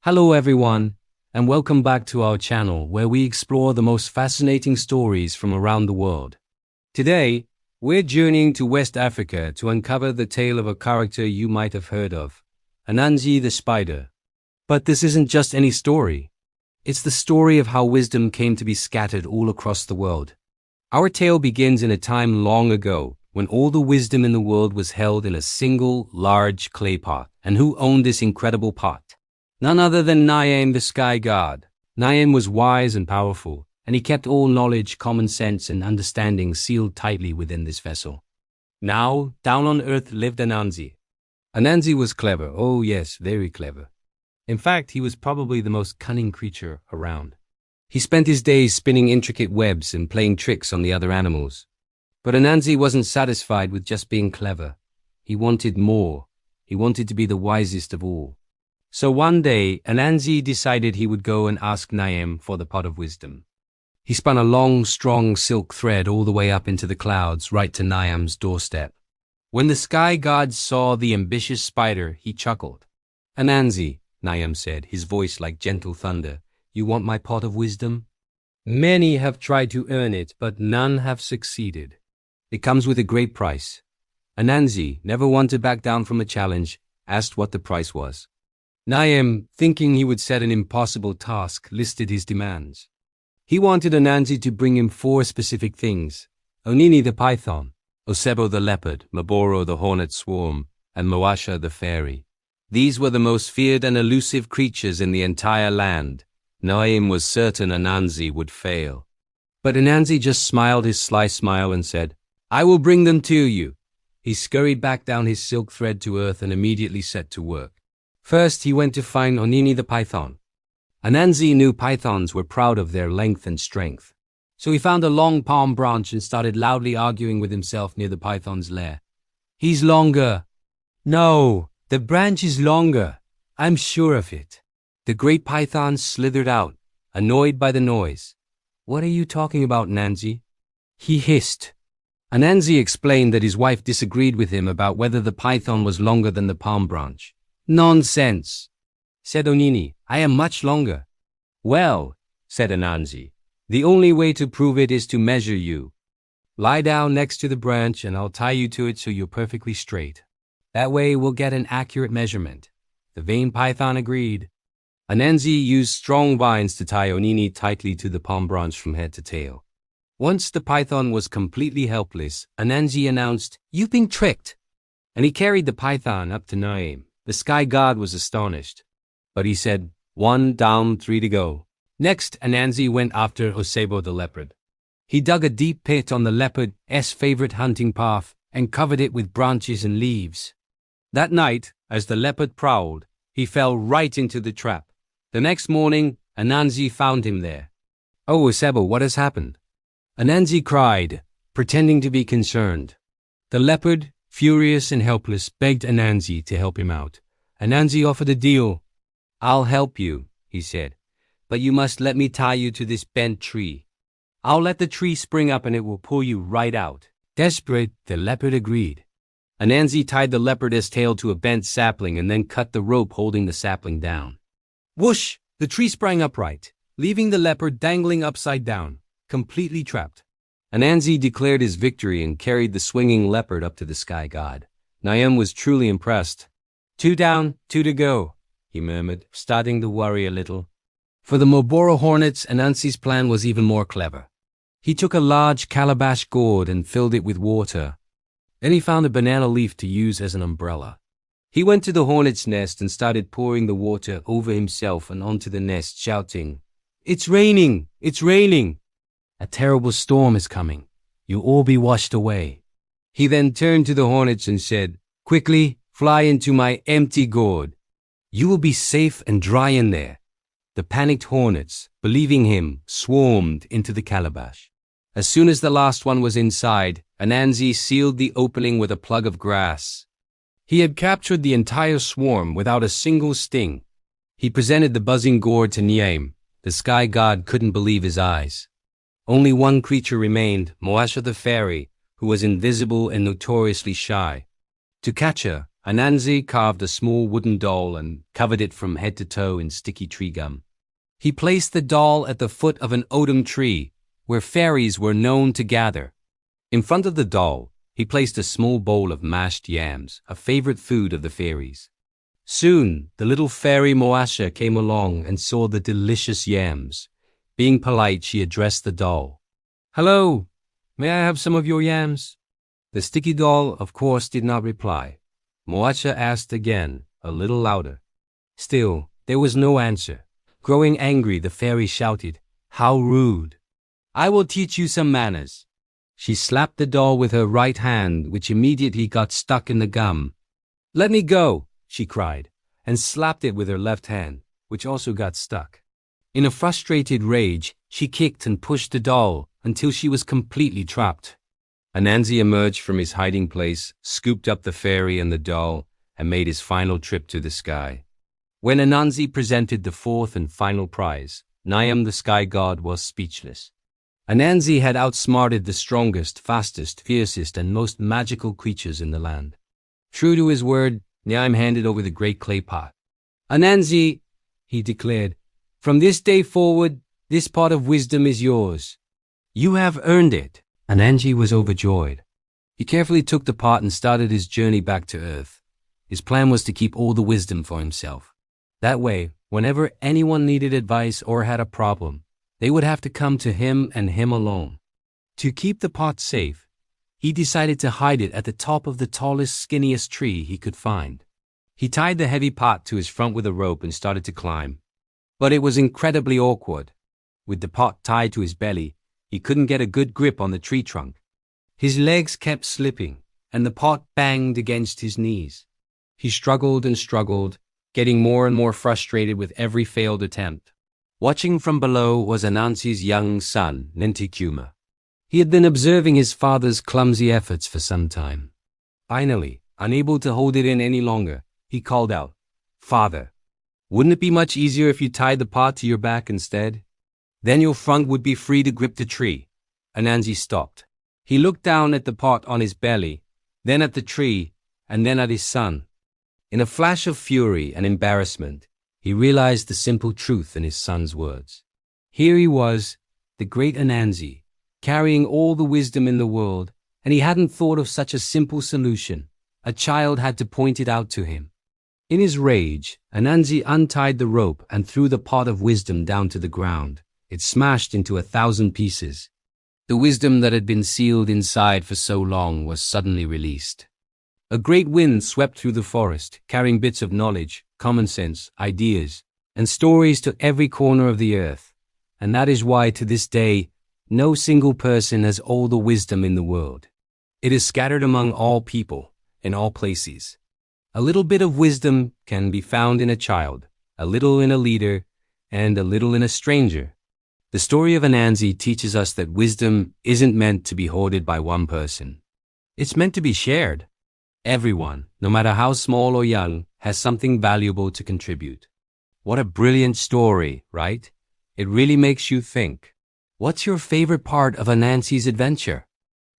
Hello everyone, and welcome back to our channel where we explore the most fascinating stories from around the world. Today, we're journeying to West Africa to uncover the tale of a character you might have heard of, Anansi the Spider. But this isn't just any story. It's the story of how wisdom came to be scattered all across the world. Our tale begins in a time long ago, when all the wisdom in the world was held in a single, large clay pot. And who owned this incredible pot? None other than Niam the sky god. Niam was wise and powerful, and he kept all knowledge, common sense, and understanding sealed tightly within this vessel. Now, down on earth lived Anansi. Anansi was clever, oh yes, very clever. In fact, he was probably the most cunning creature around. He spent his days spinning intricate webs and playing tricks on the other animals. But Anansi wasn't satisfied with just being clever. He wanted more. He wanted to be the wisest of all. So one day, Anansi decided he would go and ask Niam for the pot of wisdom. He spun a long, strong silk thread all the way up into the clouds, right to Niam's doorstep. When the sky god saw the ambitious spider, he chuckled. "Anansi," Niam said, his voice like gentle thunder, "you want my pot of wisdom? Many have tried to earn it, but none have succeeded. It comes with a great price." Anansi, never one to back down from a challenge, asked what the price was. Niam, thinking he would set an impossible task, listed his demands. He wanted Anansi to bring him 4 specific things: Onini the python, Osebo the leopard, Maboro the hornet swarm, and Moasha the fairy. These were the most feared and elusive creatures in the entire land. Niam was certain Anansi would fail. But Anansi just smiled his sly smile and said, "I will bring them to you." He scurried back down his silk thread to earth and immediately set to work. First, he went to find Onini the python. Anansi knew pythons were proud of their length and strength. So he found a long palm branch and started loudly arguing with himself near the python's lair. "He's longer." "No, the branch is longer. I'm sure of it." The great python slithered out, annoyed by the noise. "What are you talking about, Anansi?" he hissed. Anansi explained that his wife disagreed with him about whether the python was longer than the palm branch. "Nonsense," said Onini. "I am much longer." "Well," said Anansi, "the only way to prove it is to measure you. Lie down next to the branch and I'll tie you to it so you're perfectly straight. That way we'll get an accurate measurement." The vain python agreed. Anansi used strong vines to tie Onini tightly to the palm branch from head to tail. Once the python was completely helpless, Anansi announced, "You've been tricked." And he carried the python up to Niam. The sky god was astonished, but he said, "1 down, 3 to go." Next, Anansi went after Osebo the leopard. He dug a deep pit on the leopard's favorite hunting path and covered it with branches and leaves. That night, as the leopard prowled, he fell right into the trap. The next morning, Anansi found him there. "Oh, Osebo, what has happened?" Anansi cried, pretending to be concerned. The leopard, furious and helpless, begged Anansi to help him out. Anansi offered a deal. "I'll help you," he said, "but you must let me tie you to this bent tree. I'll let the tree spring up and it will pull you right out." Desperate, the leopard agreed. Anansi tied the leopard's tail to a bent sapling and then cut the rope holding the sapling down. Whoosh! The tree sprang upright, leaving the leopard dangling upside down, completely trapped. Anansi declared his victory and carried the swinging leopard up to the sky god. Niam was truly impressed. 2 down, 2 to go, he murmured, starting to worry a little. For the Maboro hornets, Anansi's plan was even more clever. He took a large calabash gourd and filled it with water. Then he found a banana leaf to use as an umbrella. He went to the hornet's nest and started pouring the water over himself and onto the nest, shouting, "It's raining! It's raining! A terrible storm is coming. You'll all be washed away." He then turned to the hornets and said, "Quickly, fly into my empty gourd. You will be safe and dry in there." The panicked hornets, believing him, swarmed into the calabash. As soon as the last one was inside, Anansi sealed the opening with a plug of grass. He had captured the entire swarm without a single sting. He presented the buzzing gourd to Niam. The sky god couldn't believe his eyes. Only one creature remained, Moasha the fairy, who was invisible and notoriously shy. To catch her, Anansi carved a small wooden doll and covered it from head to toe in sticky tree gum. He placed the doll at the foot of an odum tree, where fairies were known to gather. In front of the doll, he placed a small bowl of mashed yams, a favorite food of the fairies. Soon, the little fairy Moasha came along and saw the delicious yams. Being polite, she addressed the doll. "Hello, may I have some of your yams?" The sticky doll, of course, did not reply. Moasha asked again, a little louder. Still, there was no answer. Growing angry, the fairy shouted, "How rude! I will teach you some manners." She slapped the doll with her right hand, which immediately got stuck in the gum. "Let me go!" she cried, and slapped it with her left hand, which also got stuck. In a frustrated rage, she kicked and pushed the doll until she was completely trapped. Anansi emerged from his hiding place, scooped up the fairy and the doll, and made his final trip to the sky. When Anansi presented the fourth and final prize, Niam the sky god was speechless. Anansi had outsmarted the strongest, fastest, fiercest, and most magical creatures in the land. True to his word, Niam handed over the great clay pot. "Anansi," he declared, "from this day forward, this pot of wisdom is yours. You have earned it." Anansi was overjoyed. He carefully took the pot and started his journey back to Earth. His plan was to keep all the wisdom for himself. That way, whenever anyone needed advice or had a problem, they would have to come to him and him alone. To keep the pot safe, he decided to hide it at the top of the tallest, skinniest tree he could find. He tied the heavy pot to his front with a rope and started to climb. But it was incredibly awkward. With the pot tied to his belly, he couldn't get a good grip on the tree trunk. His legs kept slipping, and the pot banged against his knees. He struggled and struggled, getting more and more frustrated with every failed attempt. Watching from below was Anansi's young son, Nintikuma. He had been observing his father's clumsy efforts for some time. Finally, unable to hold it in any longer, he called out, "Father, wouldn't it be much easier if you tied the pot to your back instead? Then your front would be free to grip the tree." Anansi stopped. He looked down at the pot on his belly, then at the tree, and then at his son. In a flash of fury and embarrassment, he realized the simple truth in his son's words. Here he was, the great Anansi, carrying all the wisdom in the world, and he hadn't thought of such a simple solution. A child had to point it out to him. In his rage, Anansi untied the rope and threw the pot of wisdom down to the ground. It smashed into 1,000 pieces. The wisdom that had been sealed inside for so long was suddenly released. A great wind swept through the forest, carrying bits of knowledge, common sense, ideas, and stories to every corner of the earth. And that is why, to this day, no single person has all the wisdom in the world. It is scattered among all people, in all places. A little bit of wisdom can be found in a child, a little in a leader, and a little in a stranger. The story of Anansi teaches us that wisdom isn't meant to be hoarded by one person. It's meant to be shared. Everyone, no matter how small or young, has something valuable to contribute. What a brilliant story, right? It really makes you think. What's your favorite part of Anansi's adventure?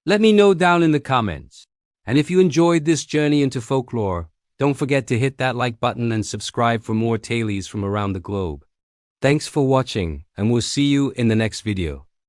Let me know down in the comments. And if you enjoyed this journey into folklore, don't forget to hit that like button and subscribe for more tales from around the globe. Thanks for watching, and we'll see you in the next video.